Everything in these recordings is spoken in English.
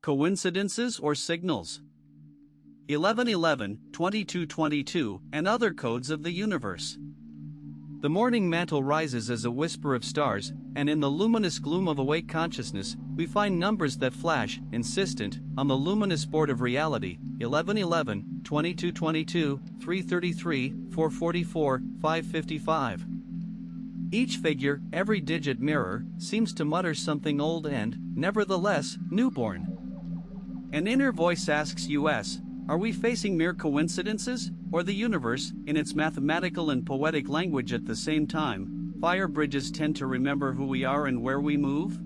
Coincidences or signals? 1111, 2222, and other codes of the universe. The morning mantle rises as a whisper of stars, and in the luminous gloom of awake consciousness, we find numbers that flash, insistent, on the luminous board of reality: 1111, 2222, 333, 444, 555. Each figure, every digit mirror, seems to mutter something old and, nevertheless, newborn. An inner voice asks us, are we facing mere coincidences, or the universe, in its mathematical and poetic language at the same time? Fire bridges tend to remember who we are and where we move.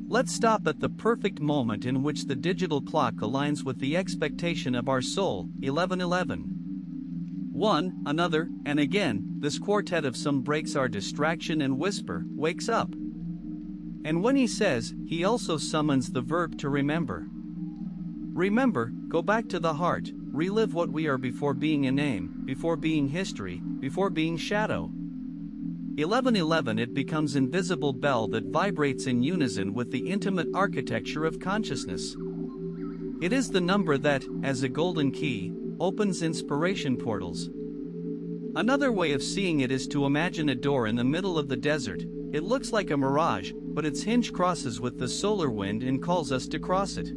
Let's stop at the perfect moment in which the digital clock aligns with the expectation of our soul, 1111. One, another, and again, this quartet of some breaks our distraction and whisper, wakes up. And when he says, he also summons the verb to remember. Remember, go back to the heart, relive what we are before being a name, before being history, before being shadow. 1111, it becomes invisible bell that vibrates in unison with the intimate architecture of consciousness. It is the number that, as a golden key, opens inspiration portals. Another way of seeing it is to imagine a door in the middle of the desert. It looks like a mirage, but its hinge crosses with the solar wind and calls us to cross it.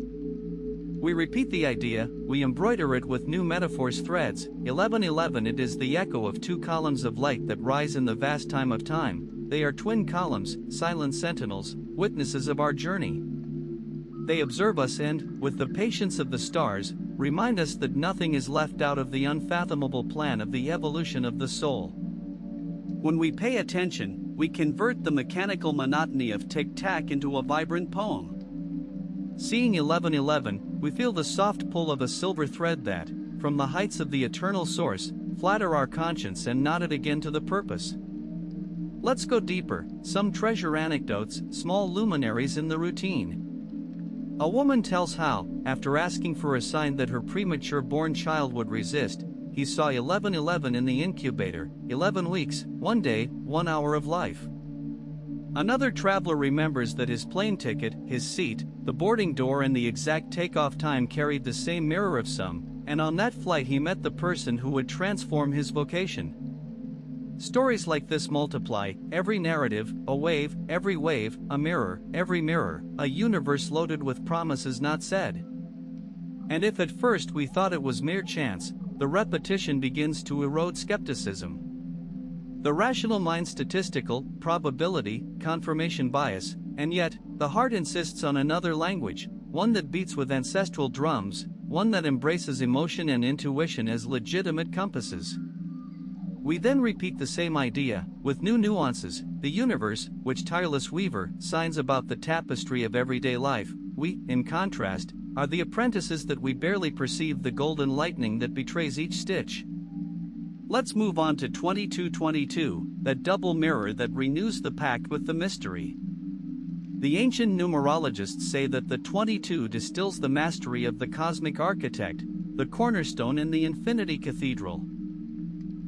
We repeat the idea, we embroider it with new metaphors threads. 1111, it is the echo of two columns of light that rise in the vast time of time. They are twin columns, silent sentinels, witnesses of our journey. They observe us and, with the patience of the stars, remind us that nothing is left out of the unfathomable plan of the evolution of the soul. When we pay attention, we convert the mechanical monotony of tic-tac into a vibrant poem. Seeing 1111, we feel the soft pull of a silver thread that, from the heights of the eternal source, flatter our conscience and nod it again to the purpose. Let's go deeper, some treasure anecdotes, small luminaries in the routine. A woman tells how, after asking for a sign that her premature born child would resist, he saw 1111 in the incubator, 11 weeks, 1 day, 1 hour of life. Another traveler remembers that his plane ticket, his seat, the boarding door and the exact takeoff time carried the same mirror of some, and on that flight he met the person who would transform his vocation. Stories like this multiply, every narrative, a wave, a mirror, every mirror, a universe loaded with promises not said. And if at first we thought it was mere chance, the repetition begins to erode skepticism. The rational mind statistical, probability, confirmation bias, and yet, the heart insists on another language, one that beats with ancestral drums, one that embraces emotion and intuition as legitimate compasses. We then repeat the same idea, with new nuances. The universe, which tireless weaver, signs about the tapestry of everyday life. We, in contrast, are the apprentices that we barely perceive the golden lightning that betrays each stitch. Let's move on to 2222, that double mirror that renews the pact with the mystery. The ancient numerologists say that the 22 distills the mastery of the cosmic architect, the cornerstone in the infinity cathedral.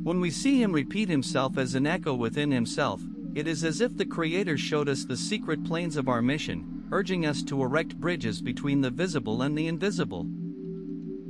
When we see him repeat himself as an echo within himself, it is as if the Creator showed us the secret planes of our mission, urging us to erect bridges between the visible and the invisible.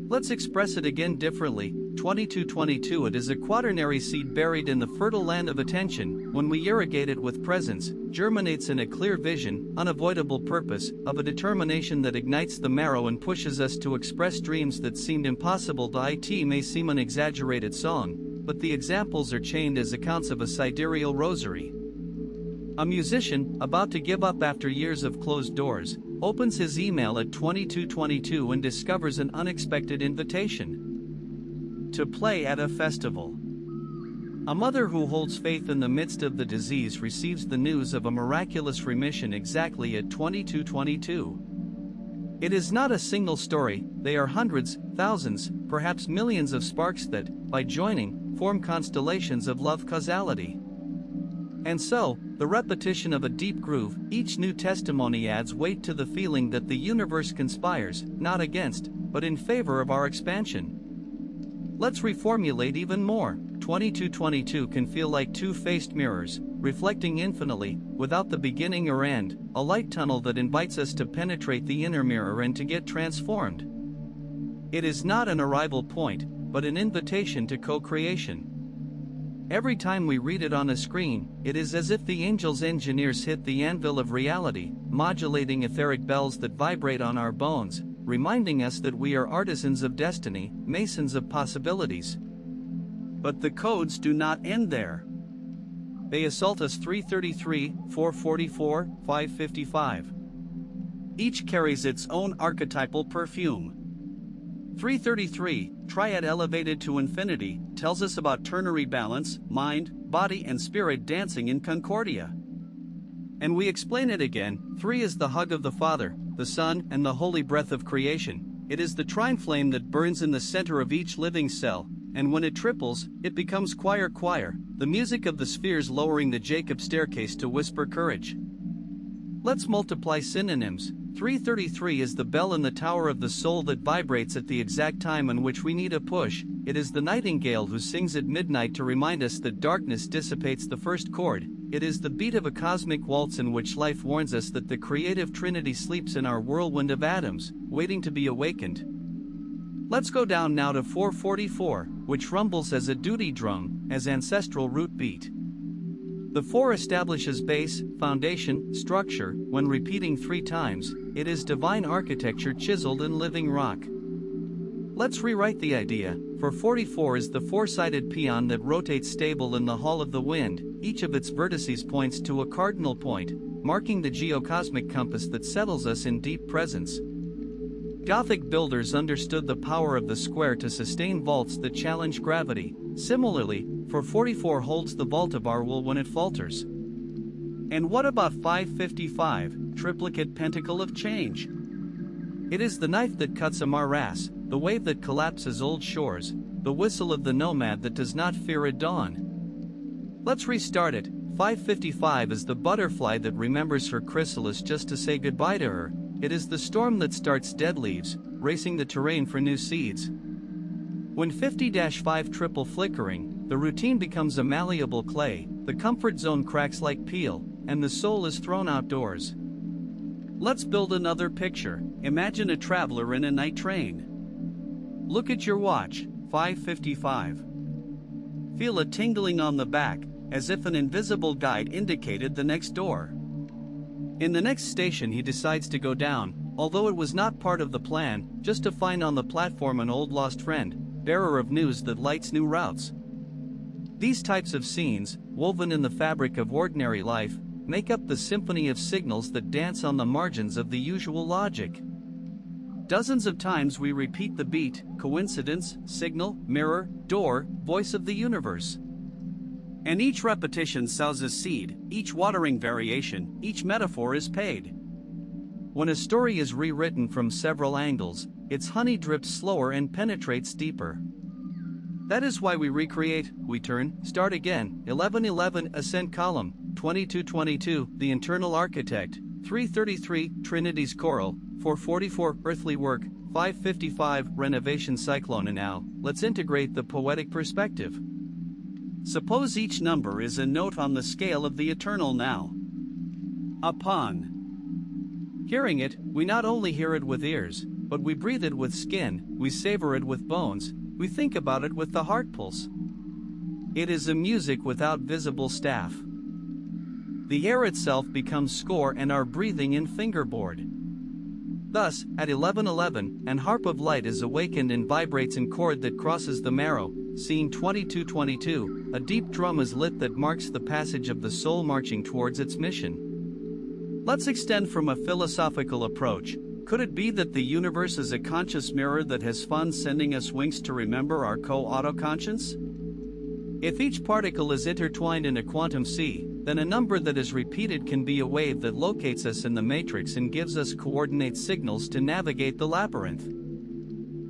Let's express it again differently. 2222, it is a quaternary seed buried in the fertile land of attention. When we irrigate it with presence, germinates in a clear vision, unavoidable purpose, of a determination that ignites the marrow and pushes us to express dreams that seemed impossible. It may seem an exaggerated song, but the examples are chained as accounts of a sidereal rosary. A musician, about to give up after years of closed doors, opens his email at 2222 and discovers an unexpected invitation to play at a festival. A mother who holds faith in the midst of the disease receives the news of a miraculous remission exactly at 2222. It is not a single story, they are hundreds, thousands, perhaps millions of sparks that, by joining, form constellations of love causality. And so, the repetition of a deep groove, each new testimony adds weight to the feeling that the universe conspires, not against, but in favor of our expansion. Let's reformulate even more. 2222 can feel like two-faced mirrors, reflecting infinitely, without the beginning or end, a light tunnel that invites us to penetrate the inner mirror and to get transformed. It is not an arrival point, but an invitation to co-creation. Every time we read it on a screen, it is as if the angel's engineers hit the anvil of reality, modulating etheric bells that vibrate on our bones, reminding us that we are artisans of destiny, masons of possibilities. But the codes do not end there. They assault us 333, 444, 555. Each carries its own archetypal perfume. 333, triad elevated to infinity, tells us about ternary balance, mind, body and spirit dancing in concordia. And we explain it again, 3 is the hug of the Father, the Son and the holy breath of creation. It is the trine flame that burns in the center of each living cell, and when it triples, it becomes choir, the music of the spheres lowering the Jacob staircase to whisper courage. Let's multiply synonyms. 333 is the bell in the tower of the soul that vibrates at the exact time in which we need a push. It is the nightingale who sings at midnight to remind us that darkness dissipates the first chord. It is the beat of a cosmic waltz in which life warns us that the creative trinity sleeps in our whirlwind of atoms, waiting to be awakened. Let's go down now to 444, which rumbles as a duty drum, as ancestral root beat. The 4 establishes base, foundation, structure. When repeating 3 times, it is divine architecture chiseled in living rock. Let's rewrite the idea, for 44 is the 4-sided peon that rotates stable in the hall of the wind. Each of its vertices points to a cardinal point, marking the geocosmic compass that settles us in deep presence. Gothic builders understood the power of the square to sustain vaults that challenge gravity. Similarly, for 44 holds the vault of our will when it falters. And what about 555, triplicate pentacle of change? It is the knife that cuts a morass, the wave that collapses old shores, the whistle of the nomad that does not fear a dawn. Let's restart it. 555 is the butterfly that remembers her chrysalis just to say goodbye to her. It is the storm that starts dead leaves, racing the terrain for new seeds. When 50-5 triple flickering, the routine becomes a malleable clay, the comfort zone cracks like peel, and the soul is thrown outdoors. Let's build another picture. Imagine a traveler in a night train. Look at your watch, 5:55. Feel a tingling on the back, as if an invisible guide indicated the next door. In the next station he decides to go down, although it was not part of the plan, just to find on the platform an old lost friend, bearer of news that lights new routes. These types of scenes, woven in the fabric of ordinary life, make up the symphony of signals that dance on the margins of the usual logic. Dozens of times we repeat the beat, coincidence, signal, mirror, door, voice of the universe. And each repetition sows a seed, each watering variation, each metaphor is paid. When a story is rewritten from several angles, its honey drips slower and penetrates deeper. That is why we recreate, we turn, start again. 1111 Ascent Column, 2222 The Internal Architect, 333 Trinity's Choral, 444 Earthly Work, 555 Renovation Cyclone. And now, let's integrate the poetic perspective. Suppose each number is a note on the scale of the eternal now. Upon hearing it, we not only hear it with ears, but we breathe it with skin, we savor it with bones, we think about it with the heart pulse. It is a music without visible staff. The air itself becomes score and our breathing in fingerboard. Thus, at 1111, an harp of light is awakened and vibrates in chord that crosses the marrow. Scene 2222, a deep drum is lit that marks the passage of the soul marching towards its mission. Let's extend from a philosophical approach. Could it be that the universe is a conscious mirror that has fun sending us winks to remember our co-auto-conscience? If each particle is intertwined in a quantum sea, then a number that is repeated can be a wave that locates us in the matrix and gives us coordinate signals to navigate the labyrinth.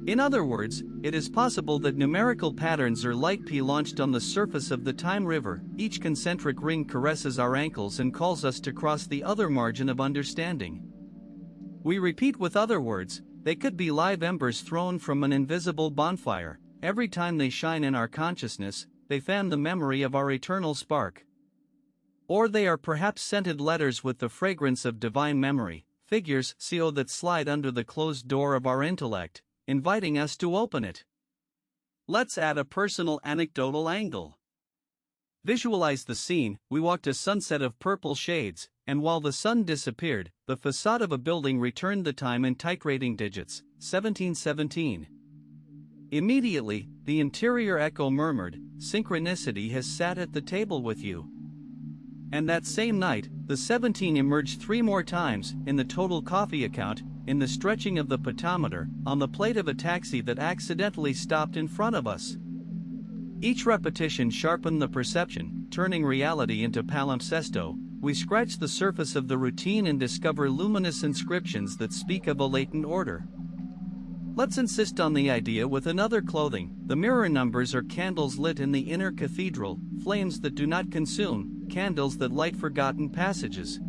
In other words, it is possible that numerical patterns are light P launched on the surface of the time river. Each concentric ring caresses our ankles and calls us to cross the other margin of understanding. We repeat with other words, they could be live embers thrown from an invisible bonfire. Every time they shine in our consciousness, they fan the memory of our eternal spark. Or they are perhaps scented letters with the fragrance of divine memory, figures CO that slide under the closed door of our intellect, inviting us to open it. Let's add a personal anecdotal angle. Visualize the scene. We walked a sunset of purple shades, and while the sun disappeared, the facade of a building returned the time in titrating digits, 1717. Immediately, the interior echo murmured, "Synchronicity has sat at the table with you." And that same night, the 17 emerged 3 more times, in the total coffee account, in the stretching of the pedometer, on the plate of a taxi that accidentally stopped in front of us. Each repetition sharpened the perception, turning reality into palimpsesto. We scratch the surface of the routine and discover luminous inscriptions that speak of a latent order. Let's insist on the idea with another clothing. The mirror numbers are candles lit in the inner cathedral, flames that do not consume, candles that light forgotten passages.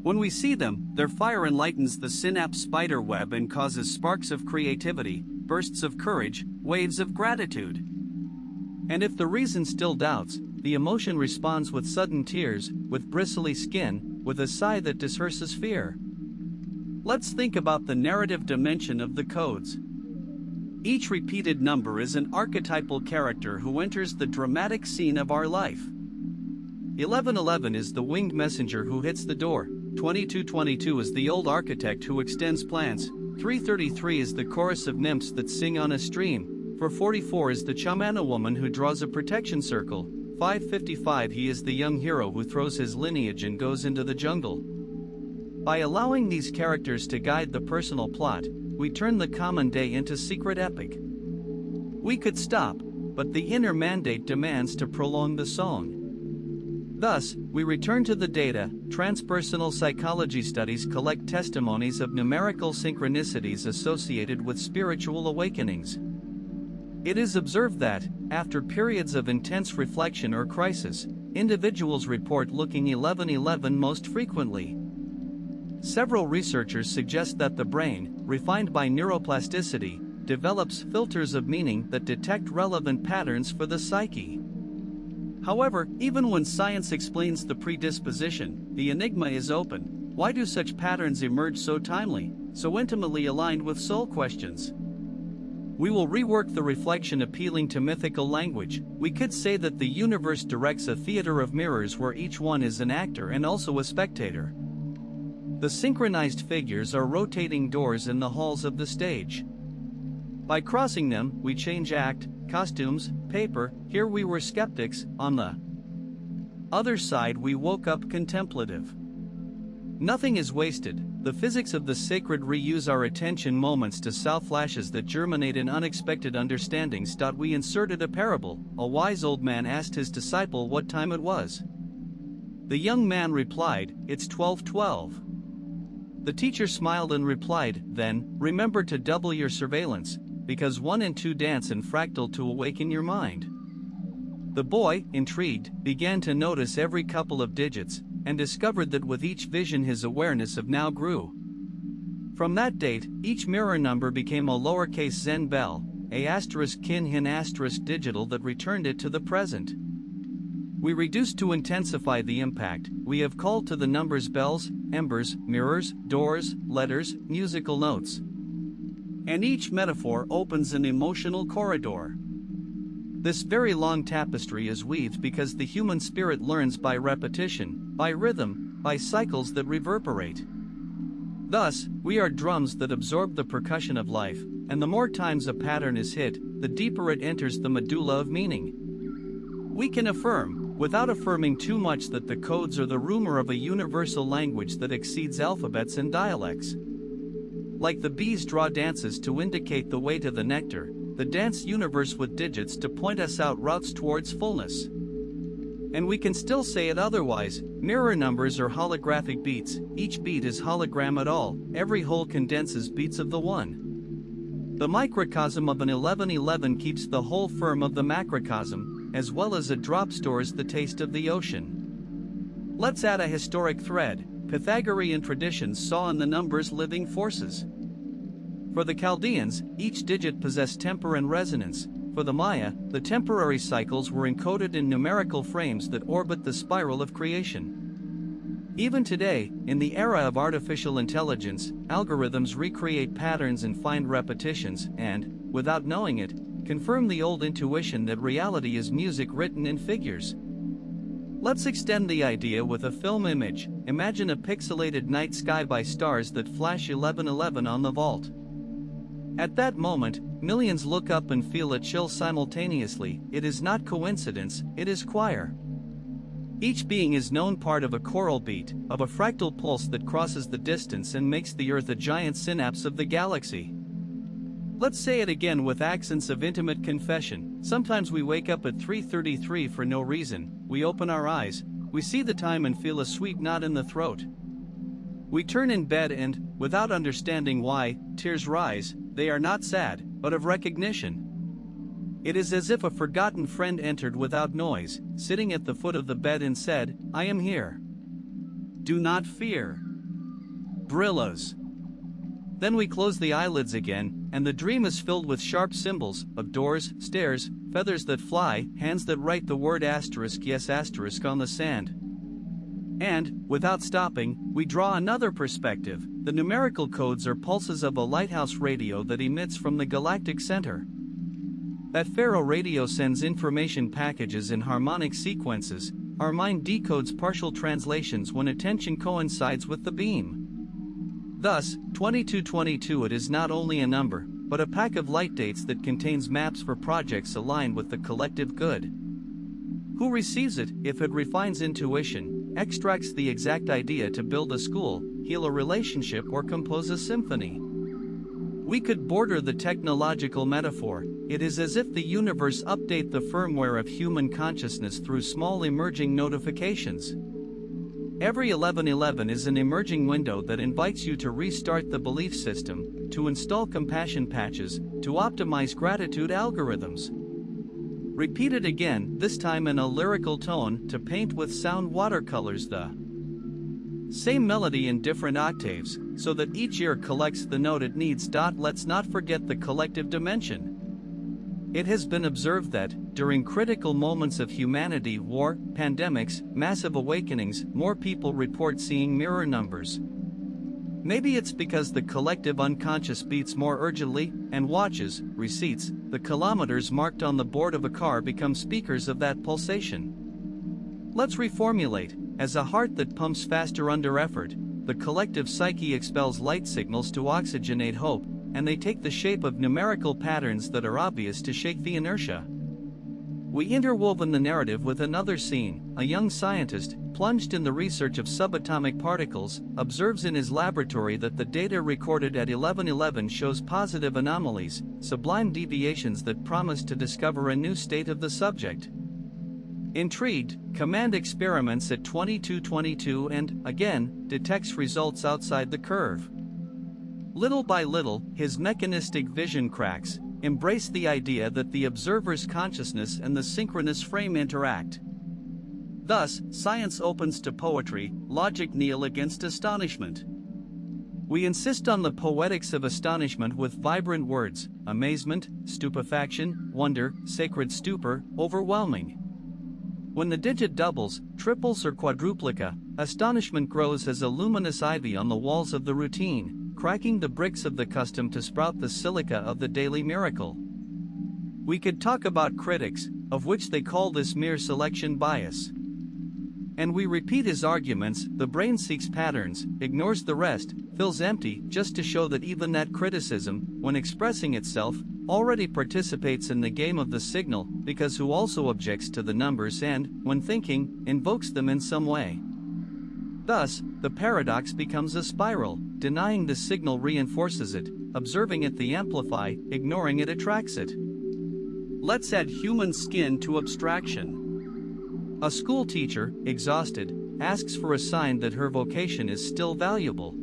When we see them, their fire enlightens the synapse spider web and causes sparks of creativity, bursts of courage, waves of gratitude. And if the reason still doubts, the emotion responds with sudden tears, with bristly skin, with a sigh that dishearses fear. Let's think about the narrative dimension of the codes. Each repeated number is an archetypal character who enters the dramatic scene of our life. 1111 is the winged messenger who hits the door, 2222 is the old architect who extends plans, 333 is the chorus of nymphs that sing on a stream, 444 is the chamana woman who draws a protection circle, 555 he is the young hero who throws his lineage and goes into the jungle. By allowing these characters to guide the personal plot, we turn the common day into secret epic. We could stop, but the inner mandate demands to prolong the song. Thus, we return to the data. Transpersonal psychology studies collect testimonies of numerical synchronicities associated with spiritual awakenings. It is observed that, after periods of intense reflection or crisis, individuals report looking 1111 most frequently. Several researchers suggest that the brain, refined by neuroplasticity, develops filters of meaning that detect relevant patterns for the psyche. However, even when science explains the predisposition, the enigma is open. Why do such patterns emerge so timely, so intimately aligned with soul questions? We will rework the reflection appealing to mythical language. We could say that the universe directs a theater of mirrors where each one is an actor and also a spectator. The synchronized figures are rotating doors in the halls of the stage. By crossing them, we change act, costumes, paper. Here we were skeptics, on the other side we woke up contemplative. Nothing is wasted. The physics of the sacred reuse our attention moments to sow flashes that germinate in unexpected understandings. We inserted a parable. A wise old man asked his disciple what time it was. The young man replied, "It's 12:12. The teacher smiled and replied, "Then, remember to double your surveillance, because 1 and 2 dance in fractal to awaken your mind." The boy, intrigued, began to notice every couple of digits, and discovered that with each vision his awareness of now grew. From that date, each mirror number became a lowercase Zen bell, a asterisk kin hin asterisk digital that returned it to the present. We reduced to intensify the impact. We have called to the numbers bells, embers, mirrors, doors, letters, musical notes. And each metaphor opens an emotional corridor. This very long tapestry is weaved because the human spirit learns by repetition, by rhythm, by cycles that reverberate. Thus, we are drums that absorb the percussion of life, and the more times a pattern is hit, the deeper it enters the medulla of meaning. We can affirm, without affirming too much, that the codes are the rumor of a universal language that exceeds alphabets and dialects. Like the bees draw dances to indicate the way to the nectar, the dance universe with digits to point us out routes towards fullness. And we can still say it otherwise. Mirror numbers are holographic beats. Each beat is hologram at all. Every whole condenses beats of the one. The microcosm of an 1111 keeps the whole firm of the macrocosm, as well as a drop stores the taste of the ocean. Let's add a historic thread. Pythagorean traditions saw in the numbers living forces. For the Chaldeans, each digit possessed temper and resonance. For the Maya, the temporary cycles were encoded in numerical frames that orbit the spiral of creation. Even today, in the era of artificial intelligence, algorithms recreate patterns and find repetitions and, without knowing it, confirm the old intuition that reality is music written in figures. Let's extend the idea with a film image. Imagine a pixelated night sky by stars that flash 1111 on the vault. At that moment, millions look up and feel a chill simultaneously. It is not coincidence, it is choir. Each being is known part of a choral beat, of a fractal pulse that crosses the distance and makes the Earth a giant synapse of the galaxy. Let's say it again with accents of intimate confession. Sometimes we wake up at 3:33 for no reason. We open our eyes, we see the time and feel a sweet knot in the throat. We turn in bed and, without understanding why, tears rise. They are not sad, but of recognition. It is as if a forgotten friend entered without noise, sitting at the foot of the bed and said, "I am here. Do not fear." Brillos. Then we close the eyelids again, and the dream is filled with sharp symbols of doors, stairs, feathers that fly, hands that write the word yes on the sand. And, without stopping, we draw another perspective. The numerical codes are pulses of a lighthouse radio that emits from the galactic center. That Faro radio sends information packages in harmonic sequences. Our mind decodes partial translations when attention coincides with the beam. Thus, 2222 it is not only a number, but a pack of light dates that contains maps for projects aligned with the collective good. Who receives it, if it refines intuition, extracts the exact idea to build a school, heal a relationship or compose a symphony? We could border the technological metaphor. It is as if the universe updates the firmware of human consciousness through small emerging notifications. Every 1111 is an emerging window that invites you to restart the belief system, to install compassion patches, to optimize gratitude algorithms. Repeat it again, this time in a lyrical tone, to paint with sound watercolors the same melody in different octaves, so that each ear collects the note it needs. Let's not forget the collective dimension. It has been observed that, during critical moments of humanity, war, pandemics, massive awakenings, more people report seeing mirror numbers. Maybe it's because the collective unconscious beats more urgently, and watches, receipts, the kilometers marked on the board of a car become speakers of that pulsation. Let's reformulate. As a heart that pumps faster under effort, the collective psyche expels light signals to oxygenate hope, and they take the shape of numerical patterns that are obvious to shake the inertia. We interwoven the narrative with another scene. A young scientist, plunged in the research of subatomic particles, observes in his laboratory that the data recorded at 1111 shows positive anomalies, sublime deviations that promise to discover a new state of the subject. Intrigued, Command experiments at 2222 and, again, detects results outside the curve. Little by little, his mechanistic vision cracks. Embrace the idea that the observer's consciousness and the synchronous frame interact. Thus, science opens to poetry, logic kneel against astonishment. We insist on the poetics of astonishment with vibrant words: amazement, stupefaction, wonder, sacred stupor, overwhelming. When the digit doubles, triples or quadruplica, astonishment grows as a luminous ivy on the walls of the routine, cracking the bricks of the custom to sprout the silica of the daily miracle. We could talk about critics, of which they call this mere selection bias. And we repeat his arguments. The brain seeks patterns, ignores the rest, feels empty, just to show that even that criticism, when expressing itself, already participates in the game of the signal, because who also objects to the numbers and, when thinking, invokes them in some way. Thus, the paradox becomes a spiral. Denying the signal reinforces it, observing it the amplify, ignoring it attracts it. Let's add human skin to abstraction. A school teacher, exhausted, asks for a sign that her vocation is still valuable.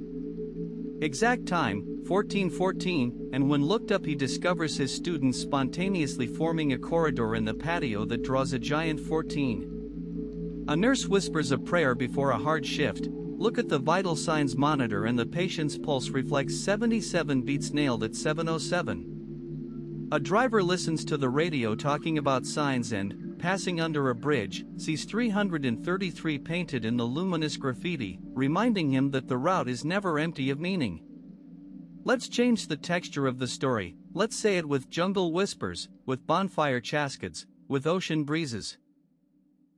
Exact time, 14:14, and when looked up he discovers his students spontaneously forming a corridor in the patio that draws a giant 14. A nurse whispers a prayer before a hard shift. Look at the vital signs monitor and the patient's pulse reflects 77 beats nailed at 7:07. A driver listens to the radio talking about signs and, passing under a bridge, sees 333 painted in the luminous graffiti, reminding him that the route is never empty of meaning. Let's change the texture of the story. Let's say it with jungle whispers, with bonfire cascades, with ocean breezes.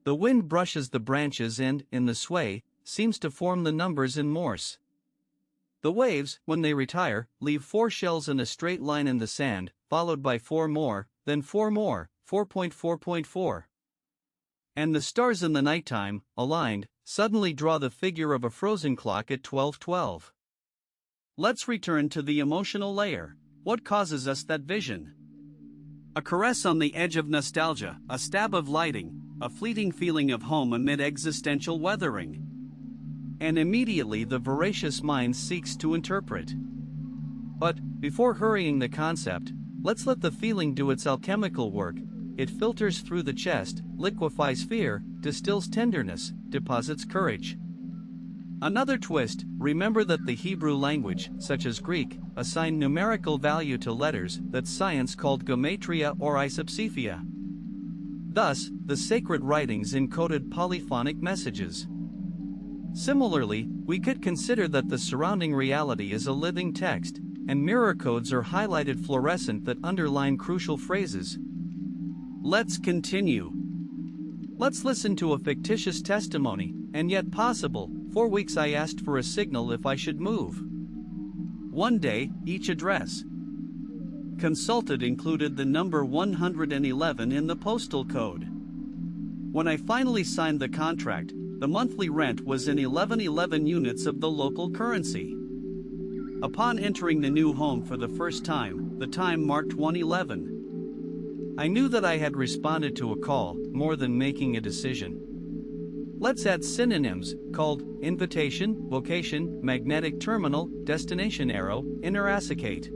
The wind brushes the branches and, in the sway, seems to form the numbers in Morse. The waves, when they retire, leave 4 shells in a straight line in the sand, followed by 4 more, then 4 more, 4.4.4. And the stars in the nighttime, aligned, suddenly draw the figure of a frozen clock at 12:12. Let's return to the emotional layer. What causes us that vision? A caress on the edge of nostalgia, a stab of lighting, a fleeting feeling of home amid existential weathering. And immediately the voracious mind seeks to interpret. But, before hurrying the concept, let's let the feeling do its alchemical work. It filters through the chest, liquefies fear, distills tenderness, deposits courage. Another twist, remember that the Hebrew language, such as Greek, assign numerical value to letters that science called gematria or isopsephia. Thus, the sacred writings encoded polyphonic messages. Similarly, we could consider that the surrounding reality is a living text, and mirror codes are highlighted fluorescent that underline crucial phrases. Let's continue. Let's listen to a fictitious testimony, and yet possible. 4 weeks I asked for a signal if I should move. One day, each address consulted included the number 111 in the postal code. When I finally signed the contract, the monthly rent was in 1111 units of the local currency. Upon entering the new home for the first time, the time marked 111. I knew that I had responded to a call, more than making a decision. Let's add synonyms, called invitation, vocation, magnetic terminal, destination arrow, inner acetate.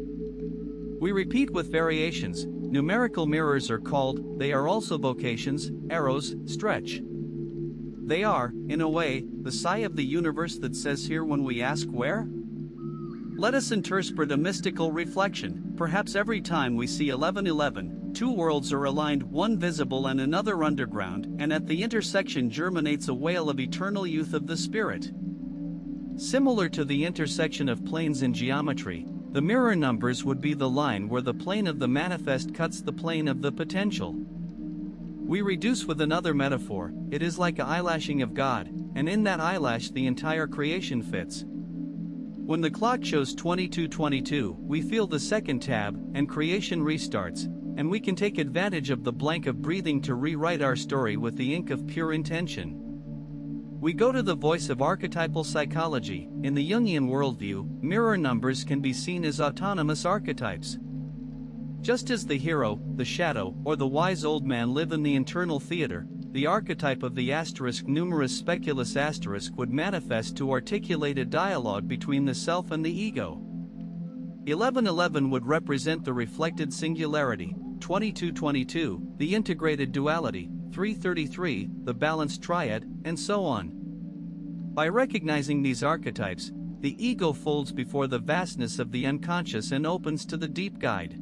We repeat with variations. Numerical mirrors are called, they are also vocations, arrows, stretch. They are, in a way, the sigh of the universe that says here when we ask where? Let us interpret a mystical reflection. Perhaps every time we see 1111, 2 worlds are aligned, one visible and another underground, and at the intersection germinates a wail of eternal youth of the spirit. Similar to the intersection of planes in geometry, the mirror numbers would be the line where the plane of the manifest cuts the plane of the potential. We reduce with another metaphor. It is like an eyelashing of God, and in that eyelash the entire creation fits. When the clock shows 22:22, we feel the second tab, and creation restarts, and we can take advantage of the blank of breathing to rewrite our story with the ink of pure intention. We go to the voice of archetypal psychology. In the Jungian worldview, mirror numbers can be seen as autonomous archetypes. Just as the hero, the shadow, or the wise old man live in the internal theater, the archetype of the asterisk numerus speculus asterisk would manifest to articulate a dialogue between the self and the ego. 1111 would represent the reflected singularity, 2222, the integrated duality, 333, the balanced triad, and so on. By recognizing these archetypes, the ego folds before the vastness of the unconscious and opens to the deep guide.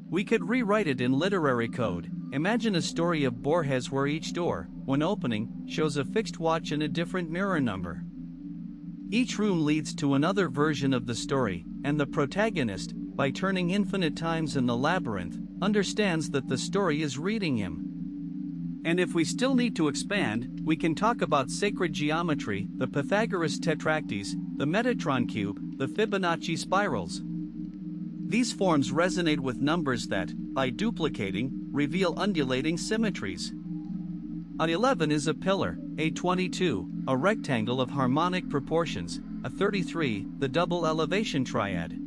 We could rewrite it in literary code. Imagine a story of Borges where each door, when opening, shows a fixed watch and a different mirror number. Each room leads to another version of the story, and the protagonist, by turning infinite times in the labyrinth, understands that the story is reading him. And if we still need to expand, we can talk about sacred geometry, the Pythagoras tetractys, the Metatron cube, the Fibonacci spirals. These forms resonate with numbers that, by duplicating, reveal undulating symmetries. An 11 is a pillar, a 22, a rectangle of harmonic proportions, a 33, the double elevation triad.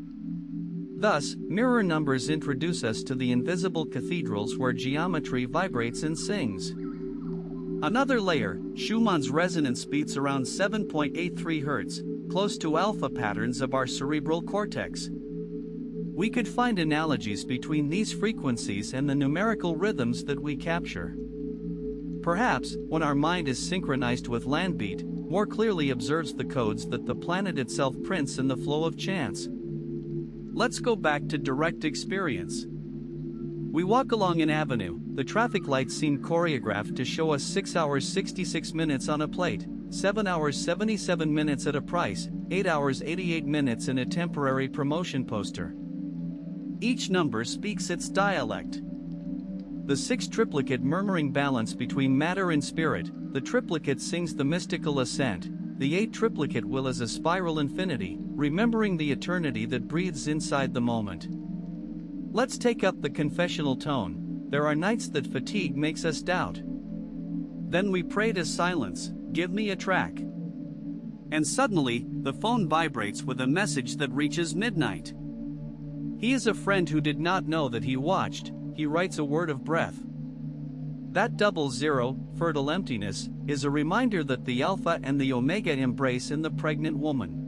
Thus, mirror numbers introduce us to the invisible cathedrals where geometry vibrates and sings. Another layer, Schumann's resonance beats around 7.83 Hz, close to alpha patterns of our cerebral cortex. We could find analogies between these frequencies and the numerical rhythms that we capture. Perhaps, when our mind is synchronized with landbeat, more clearly observes the codes that the planet itself prints in the flow of chance. Let's go back to direct experience. We walk along an avenue, the traffic lights seem choreographed to show us 6 hours 66 minutes on a plate, 7 hours 77 minutes at a price, 8 hours 88 minutes in a temporary promotion poster. Each number speaks its dialect. The 6 triplicate murmuring balance between matter and spirit, the triplicate sings the mystical ascent, the 8 triplicate will as a spiral infinity, remembering the eternity that breathes inside the moment. Let's take up the confessional tone. There are nights that fatigue makes us doubt. Then we pray to silence, give me a track. And suddenly, the phone vibrates with a message that reaches midnight. He is a friend who did not know that he watched, he writes a word of breath. That 00, fertile emptiness, is a reminder that the alpha and the omega embrace in the pregnant woman.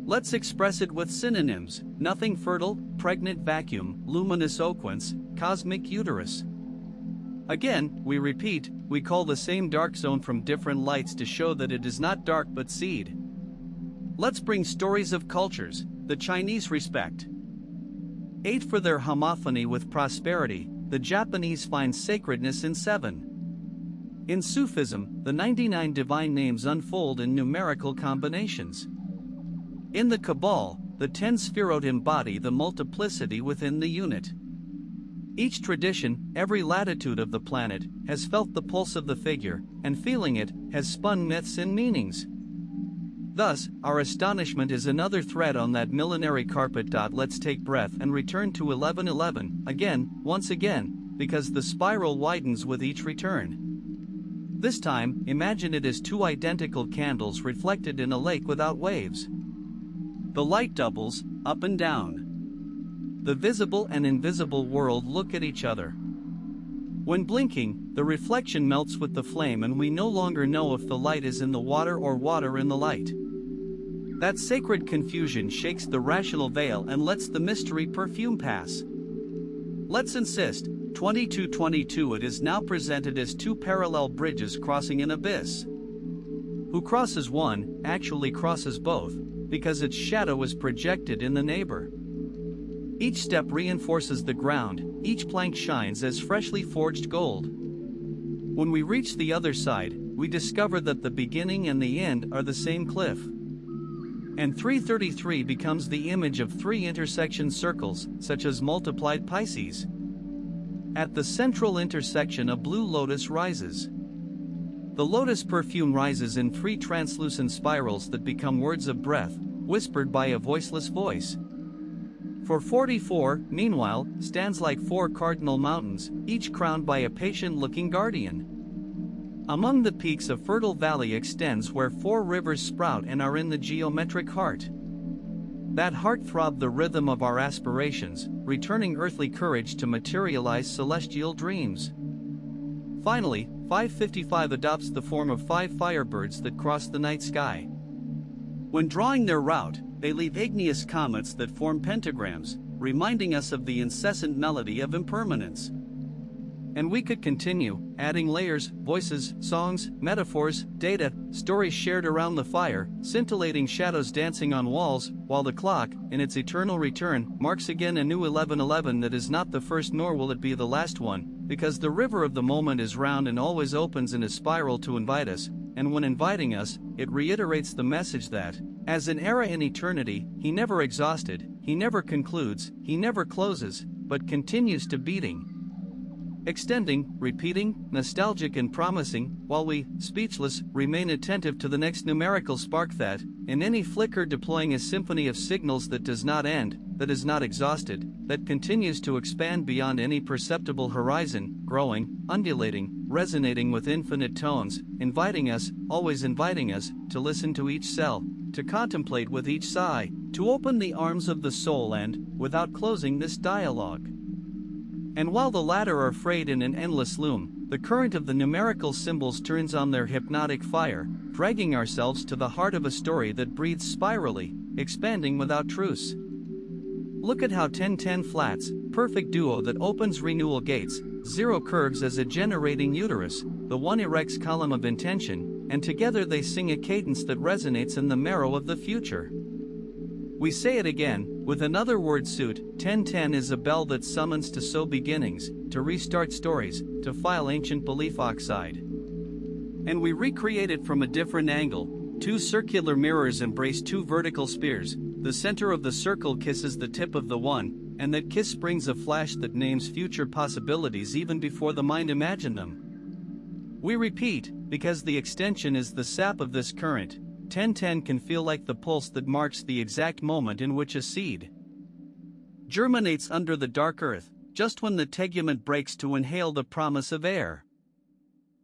Let's express it with synonyms: nothing fertile, pregnant vacuum, luminous oquence, cosmic uterus. Again, we repeat, we call the same dark zone from different lights to show that it is not dark but seed. Let's bring stories of cultures. The Chinese respect 8 for their homophony with prosperity, the Japanese find sacredness in 7. In Sufism, the 99 divine names unfold in numerical combinations. In the Kabbalah, the 10 Sphirot embody the multiplicity within the unit. Each tradition, every latitude of the planet, has felt the pulse of the figure, and feeling it, has spun myths and meanings. Thus, our astonishment is another thread on that millenary carpet. Let's take breath and return to 1111, again, once again, because the spiral widens with each return. This time, imagine it as 2 identical candles reflected in a lake without waves. The light doubles, up and down. The visible and invisible world look at each other. When blinking, the reflection melts with the flame and we no longer know if the light is in the water or water in the light. That sacred confusion shakes the rational veil and lets the mystery perfume pass. Let's insist, 2222 it is now presented as 2 parallel bridges crossing an abyss. Who crosses one, actually crosses both, because its shadow is projected in the neighbor. Each step reinforces the ground, each plank shines as freshly forged gold. When we reach the other side, we discover that the beginning and the end are the same cliff. And 333 becomes the image of 3 intersection circles, such as multiplied Pisces. At the central intersection a blue lotus rises. The lotus perfume rises in 3 translucent spirals that become words of breath, whispered by a voiceless voice. For 44, meanwhile, stands like 4 cardinal mountains, each crowned by a patient-looking guardian. Among the peaks a fertile valley extends where 4 rivers sprout and are in the geometric heart. That heart throbbed the rhythm of our aspirations, returning earthly courage to materialize celestial dreams. Finally, 555 adopts the form of 5 firebirds that cross the night sky. When drawing their route, they leave igneous comets that form pentagrams, reminding us of the incessant melody of impermanence. And we could continue, adding layers, voices, songs, metaphors, data, stories shared around the fire, scintillating shadows dancing on walls, while the clock, in its eternal return, marks again a new 1111 that is not the first nor will it be the last one, because the river of the moment is round and always opens in a spiral to invite us, and when inviting us, it reiterates the message that, as an era in eternity, he never exhausted, he never concludes, he never closes, but continues to beating. Extending, repeating, nostalgic and promising, while we, speechless, remain attentive to the next numerical spark that, in any flicker deploying a symphony of signals that does not end, that is not exhausted, that continues to expand beyond any perceptible horizon, growing, undulating, resonating with infinite tones, inviting us, always inviting us, to listen to each cell, to contemplate with each sigh, to open the arms of the soul and, without closing this dialogue. And while the latter are frayed in an endless loom, the current of the numerical symbols turns on their hypnotic fire, dragging ourselves to the heart of a story that breathes spirally, expanding without truce. Look at how 10-10 flats, perfect duo that opens renewal gates, 0 curves as a generating uterus, the 1 erects column of intention, and together they sing a cadence that resonates in the marrow of the future. We say it again, with another word suit. 1010 is a bell that summons to sow beginnings, to restart stories, to file ancient belief oxide. And we recreate it from a different angle. Two circular mirrors embrace two vertical spears, the center of the circle kisses the tip of the one, and that kiss springs a flash that names future possibilities even before the mind imagined them. We repeat, because the extension is the sap of this current. 1010 can feel like the pulse that marks the exact moment in which a seed germinates under the dark earth, just when the tegument breaks to inhale the promise of air.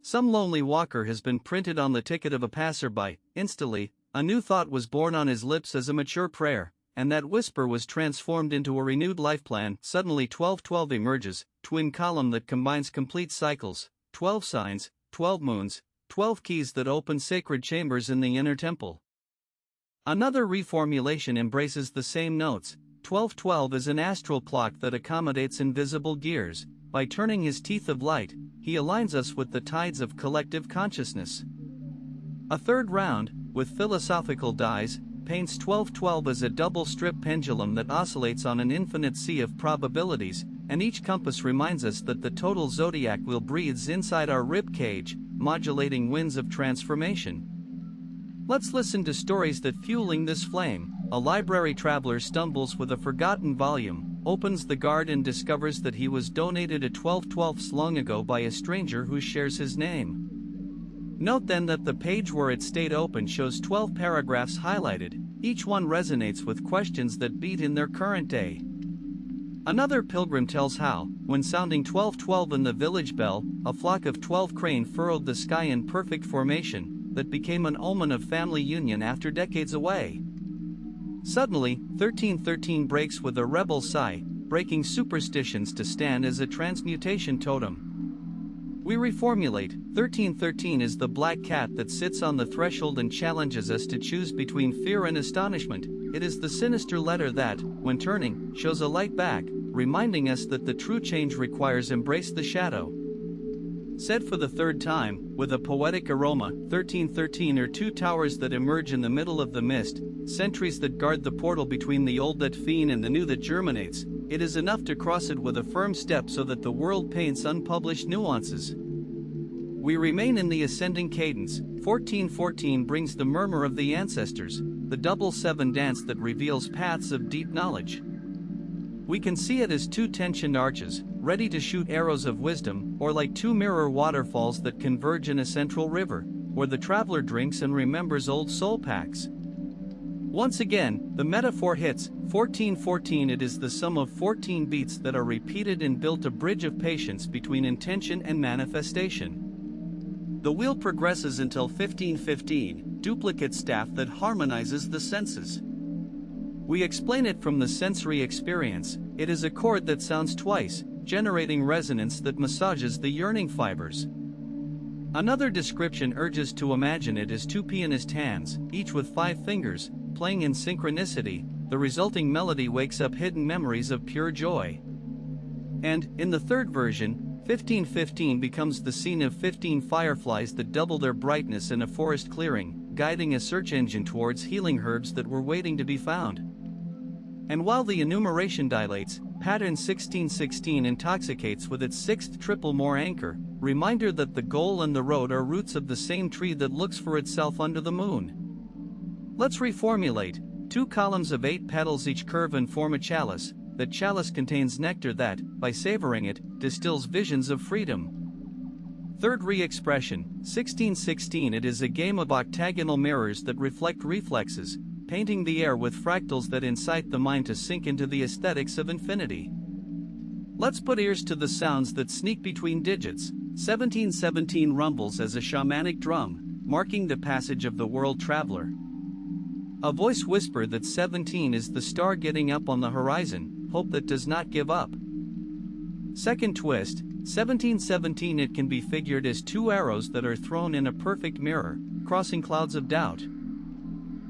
Some lonely walker has been printed on the ticket of a passerby. Instantly, a new thought was born on his lips as a mature prayer, and that whisper was transformed into a renewed life plan. Suddenly 1212 emerges, twin column that combines complete cycles, 12 signs, 12 moons, 12 keys that open sacred chambers in the inner temple. Another reformulation embraces the same notes. 1212 is an astral clock that accommodates invisible gears. By turning his teeth of light, he aligns us with the tides of collective consciousness. A third round, with philosophical dies, paints 1212 as a double-strip pendulum that oscillates on an infinite sea of probabilities, and each compass reminds us that the total zodiac wheel breathes inside our rib cage, modulating winds of transformation. Let's listen to stories that fueling this flame. A library traveler stumbles with a forgotten volume, opens the guard and discovers that he was donated a 1212 long ago by a stranger who shares his name. Note then that the page where it stayed open shows 12 paragraphs highlighted. Each one resonates with questions that beat in their current day. Another pilgrim tells how, when sounding 1212 in the village bell, a flock of 12 crane furrowed the sky in perfect formation, that became an omen of family union after decades away. Suddenly, 1313 breaks with a rebel sigh, breaking superstitions to stand as a transmutation totem. We reformulate. 1313 is the black cat that sits on the threshold and challenges us to choose between fear and astonishment. It is the sinister letter that, when turning, shows a light back, reminding us that the true change requires embrace the shadow. Said for the third time, with a poetic aroma, 1313 are two towers that emerge in the middle of the mist, sentries that guard the portal between the old that fiend and the new that germinates. It is enough to cross it with a firm step so that the world paints unpublished nuances. We remain in the ascending cadence. 1414 brings the murmur of the ancestors, the double seven dance that reveals paths of deep knowledge. We can see it as two tensioned arches, ready to shoot arrows of wisdom, or like two mirror waterfalls that converge in a central river, where the traveler drinks and remembers old soul packs. Once again, the metaphor hits. 1414 it is the sum of 14 beats that are repeated and built a bridge of patience between intention and manifestation. The wheel progresses until 1515, duplicate staff that harmonizes the senses. We explain it from the sensory experience. It is a chord that sounds twice, generating resonance that massages the yearning fibers. Another description urges to imagine it as two pianist hands, each with 5 fingers, playing in synchronicity. The resulting melody wakes up hidden memories of pure joy. And, in the third version, 1515 becomes the scene of 15 fireflies that double their brightness in a forest clearing, guiding a search engine towards healing herbs that were waiting to be found. And while the enumeration dilates, pattern 1616 intoxicates with its 6th triple more anchor, reminder that the goal and the road are roots of the same tree that looks for itself under the moon. Let's reformulate. 2 columns of 8 petals each curve and form a chalice. That chalice contains nectar that, by savoring it, distills visions of freedom. Third re-expression, 1616 it is a game of octagonal mirrors that reflect reflexes, painting the air with fractals that incite the mind to sink into the aesthetics of infinity. Let's put ears to the sounds that sneak between digits. 1717 rumbles as a shamanic drum, marking the passage of the world traveler. A voice whisper that 17 is the star getting up on the horizon, hope that does not give up. Second twist, 1717 it can be figured as 2 arrows that are thrown in a perfect mirror, crossing clouds of doubt.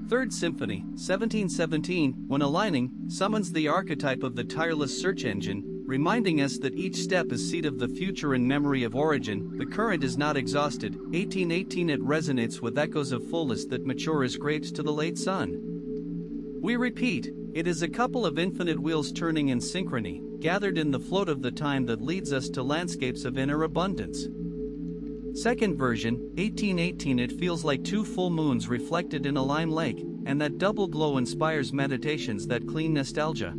Third symphony, 1717, when aligning, summons the archetype of the tireless search engine, reminding us that each step is seed of the future and memory of origin. The current is not exhausted. 1818 it resonates with echoes of fullness that mature as grapes to the late sun. We repeat, it is a couple of infinite wheels turning in synchrony, gathered in the float of the time that leads us to landscapes of inner abundance. Second version, 1818. It feels like two full moons reflected in a lime lake, and that double glow inspires meditations that clean nostalgia.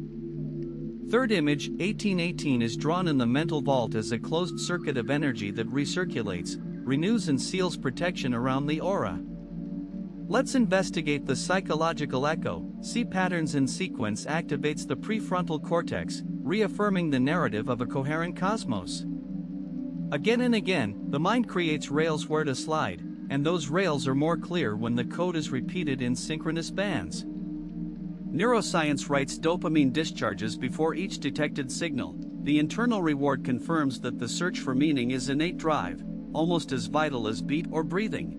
Third image, 1818, is drawn in the mental vault as a closed circuit of energy that recirculates, renews and seals protection around the aura. Let's investigate the psychological echo. See patterns in sequence activates the prefrontal cortex, reaffirming the narrative of a coherent cosmos. Again and again, the mind creates rails where to slide, and those rails are more clear when the code is repeated in synchronous bands. Neuroscience writes dopamine discharges before each detected signal. The internal reward confirms that the search for meaning is innate drive, almost as vital as beat or breathing.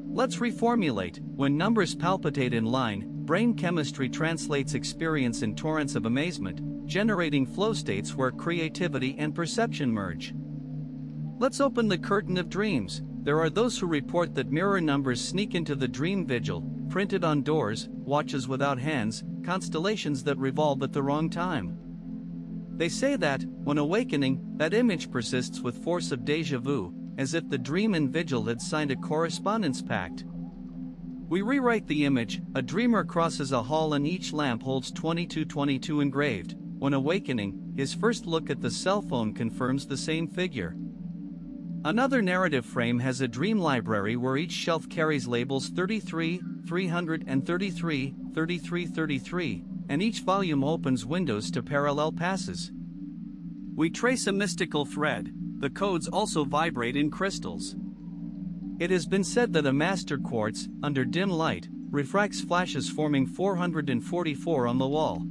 Let's reformulate. When numbers palpitate in line, brain chemistry translates experience in torrents of amazement, generating flow states where creativity and perception merge. Let's open the curtain of dreams. There are those who report that mirror numbers sneak into the dream vigil, printed on doors, watches without hands, constellations that revolve at the wrong time. They say that, when awakening, that image persists with force of déjà vu, as if the dream and vigil had signed a correspondence pact. We rewrite the image. A dreamer crosses a hall and each lamp holds 2222 engraved. When awakening, his first look at the cell phone confirms the same figure. Another narrative frame has a dream library where each shelf carries labels 33, 333, 3333, and each volume opens windows to parallel passes. We trace a mystical thread. The codes also vibrate in crystals. It has been said that a master quartz, under dim light, refracts flashes forming 444 on the wall.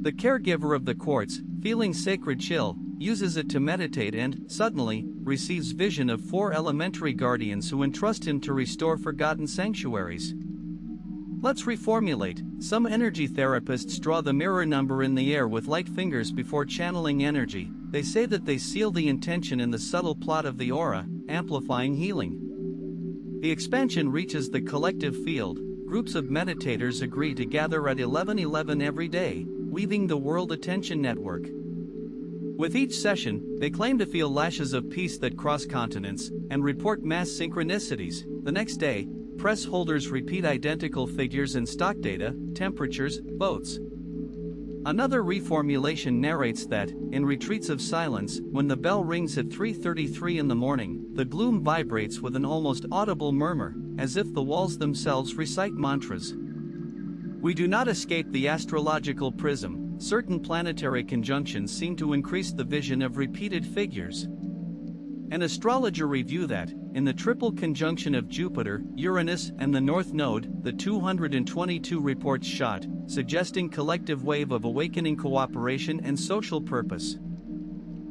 The caregiver of the quartz, feeling sacred chill, uses it to meditate and, suddenly, receives vision of 4 elementary guardians who entrust him to restore forgotten sanctuaries. Let's reformulate. Some energy therapists draw the mirror number in the air with light fingers before channeling energy. They say that they seal the intention in the subtle plot of the aura, amplifying healing. The expansion reaches the collective field. Groups of meditators agree to gather at 11:11 every day, weaving the World Attention Network. With each session, they claim to feel lashes of peace that cross continents and report mass synchronicities. The next day, press holders repeat identical figures in stock data, temperatures, votes. Another reformulation narrates that, in retreats of silence, when the bell rings at 3:33 in the morning, the gloom vibrates with an almost audible murmur, as if the walls themselves recite mantras. We do not escape the astrological prism. Certain planetary conjunctions seem to increase the vision of repeated figures. An astrologer review that, in the triple conjunction of Jupiter, Uranus, and the North Node, the 222 reports shot, suggesting collective wave of awakening cooperation and social purpose.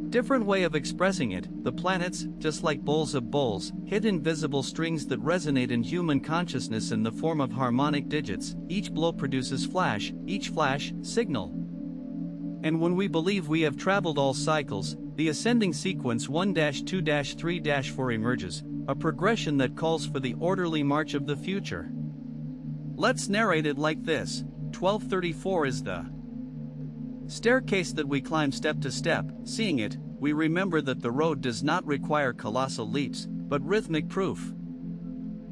Different way of expressing it, the planets, just like bowls of bowls, hit invisible strings that resonate in human consciousness in the form of harmonic digits. Each blow produces flash, each flash, signal. And when we believe we have traveled all cycles, the ascending sequence 1-2-3-4 emerges, a progression that calls for the orderly march of the future. Let's narrate it like this. 1234 is the staircase that we climb step to step. Seeing it, we remember that the road does not require colossal leaps, but rhythmic proof.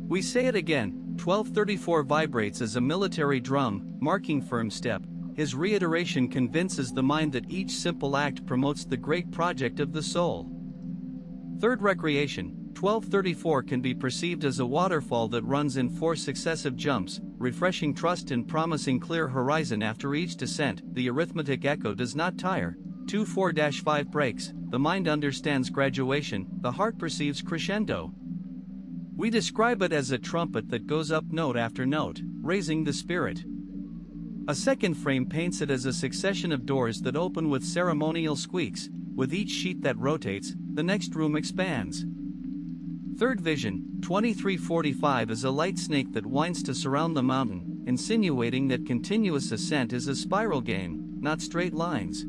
We say it again. 1234 vibrates as a military drum, marking firm step. His reiteration convinces the mind that each simple act promotes the great project of the soul. Third recreation. 1234 can be perceived as a waterfall that runs in 4 successive jumps, refreshing trust and promising clear horizon after each descent. The arithmetic echo does not tire. 24-5 breaks. The mind understands graduation, the heart perceives crescendo. We describe it as a trumpet that goes up note after note, raising the spirit. A second frame paints it as a succession of doors that open with ceremonial squeaks. With each sheet that rotates, the next room expands. Third vision, 2345, is a light snake that winds to surround the mountain, insinuating that continuous ascent is a spiral game, not straight lines.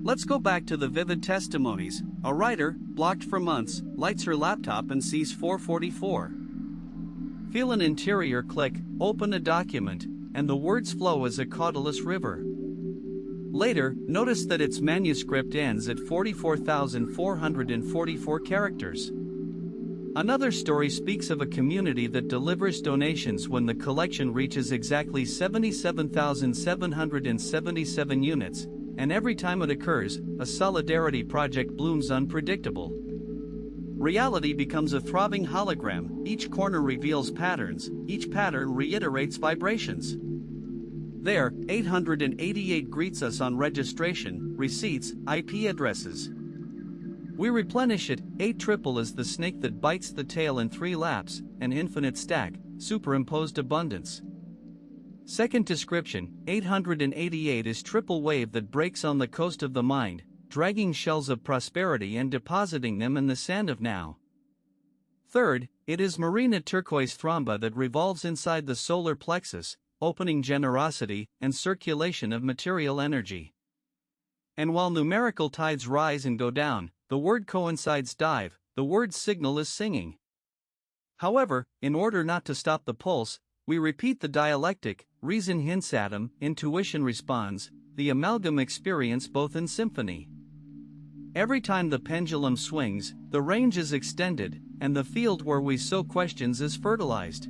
Let's go back to the vivid testimonies. A writer, blocked for months, lights her laptop and sees 444. Feel an interior click, open a document. and the words flow as a caudelous river. Later, notice that its manuscript ends at 44,444 characters. Another story speaks of a community that delivers donations when the collection reaches exactly 77,777 units, and every time it occurs, a solidarity project blooms unpredictable. Reality becomes a throbbing hologram, each corner reveals patterns, each pattern reiterates vibrations. There, 888 greets us on registration, receipts, IP addresses. We replenish it. 8 triple is the snake that bites the tail in 3 laps, an infinite stack, superimposed abundance. Second description, 888 is triple wave that breaks on the coast of the mind, dragging shells of prosperity and depositing them in the sand of now. Third, it is marina turquoise thromba that revolves inside the solar plexus, opening generosity and circulation of material energy. And while numerical tides rise and go down, the word coincides dive, the word signal is singing. However, in order not to stop the pulse, we repeat the dialectic, reason hints at 'em, intuition responds, the amalgam experience both in symphony. Every time the pendulum swings, the range is extended, and the field where we sow questions is fertilized.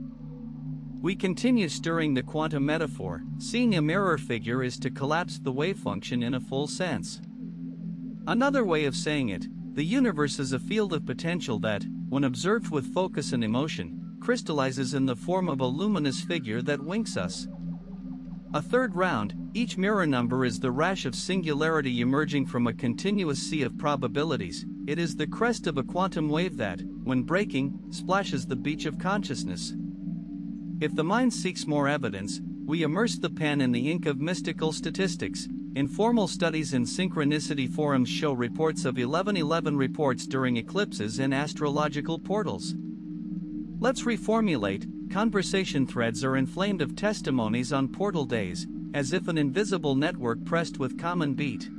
We continue stirring the quantum metaphor. Seeing a mirror figure is to collapse the wave function in a full sense. Another way of saying it, the universe is a field of potential that, when observed with focus and emotion, crystallizes in the form of a luminous figure that winks us. A third round, each mirror number is the rash of singularity emerging from a continuous sea of probabilities. It is the crest of a quantum wave that, when breaking, splashes the beach of consciousness. If the mind seeks more evidence, we immerse the pen in the ink of mystical statistics. Informal studies in synchronicity forums show reports of 1111 reports during eclipses and astrological portals. Let's reformulate. Conversation threads are inflamed of testimonies on portal days, as if an invisible network pressed with common beat.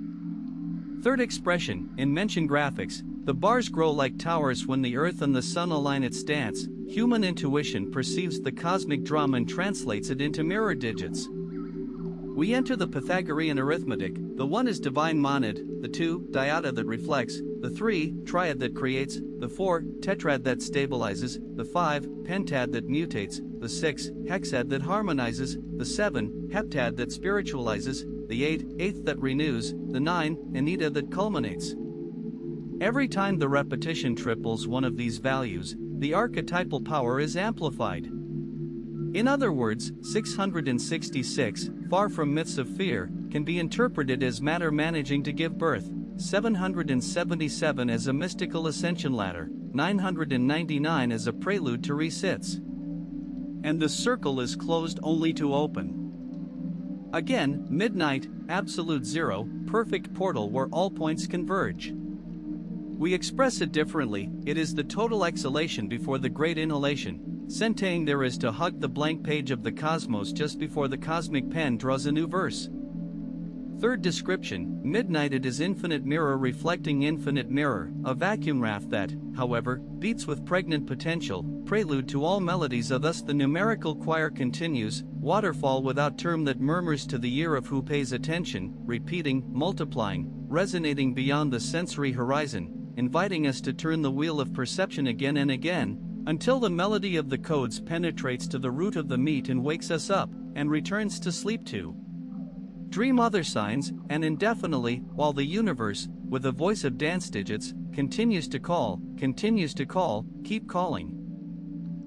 Third expression, in mention graphics, the bars grow like towers when the earth and the sun align its dance. Human intuition perceives the cosmic drum and translates it into mirror digits. We enter the Pythagorean arithmetic. The 1 is divine monad, the 2, dyad that reflects, the 3, triad that creates, the 4, tetrad that stabilizes, the 5, pentad that mutates, the 6, hexad that harmonizes, the 7, heptad that spiritualizes, the 8, eighth that renews, the 9, enita that culminates. Every time the repetition triples one of these values, the archetypal power is amplified. In other words, 666, far from myths of fear, can be interpreted as matter managing to give birth, 777 as a mystical ascension ladder, 999 as a prelude to resits. And the circle is closed only to open. Again, midnight, absolute zero, perfect portal where all points converge. We express it differently. It is the total exhalation before the great inhalation. Centaying there is to hug the blank page of the cosmos just before the cosmic pen draws a new verse. Third description, midnight. It is infinite mirror reflecting infinite mirror, a vacuum raft that, however, beats with pregnant potential, prelude to all melodies. Thus the numerical choir continues, waterfall without term that murmurs to the ear of who pays attention, repeating, multiplying, resonating beyond the sensory horizon, inviting us to turn the wheel of perception again and again, until the melody of the codes penetrates to the root of the meat and wakes us up, and returns to sleep too. Dream other signs, and indefinitely, while the universe, with a voice of dance digits, continues to call, keep calling.